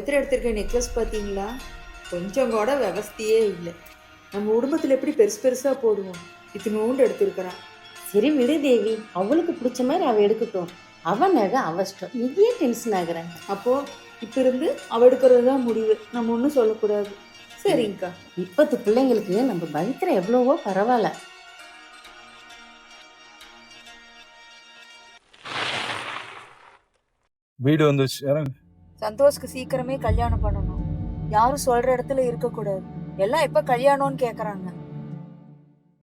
பவித்ரா எடுத்திருக்க நெக்லஸ் பார்த்தீங்களா? கொஞ்சம் கூட விவஸ்தையே இல்லை. நம்ம குடும்பத்தில் எப்படி பெருசு பெருசாக போடுவோம், இத்தினோண்டு எடுத்திருக்கிறான். சரி விடு தேவி, அவளுக்கு பிடிச்ச மாதிரி அவ எடுக்கட்டும். அவ நகை அவஸ்டம், நீயே டென்ஷன் ஆகுறேன். அப்போது இப்போ இருந்து அவ எடுக்கிறது தான் முடிவு, நம்ம ஒன்றும் சொல்லக்கூடாது. சரிங்கக்கா. இப்பத்து பிள்ளைங்களுக்கு நம்ம பவித்ரா எவ்வளவோ பரவாயில்ல. வீடு வந்துச்சு. சந்தோஷ்க்கு சீக்கிரமே கல்யாணம் பண்ணணும். யாரும் சொல்ற இடத்துல இருக்கக்கூடாது. எல்லாம் எப்ப கல்யாணம்னு கேக்குறாங்க.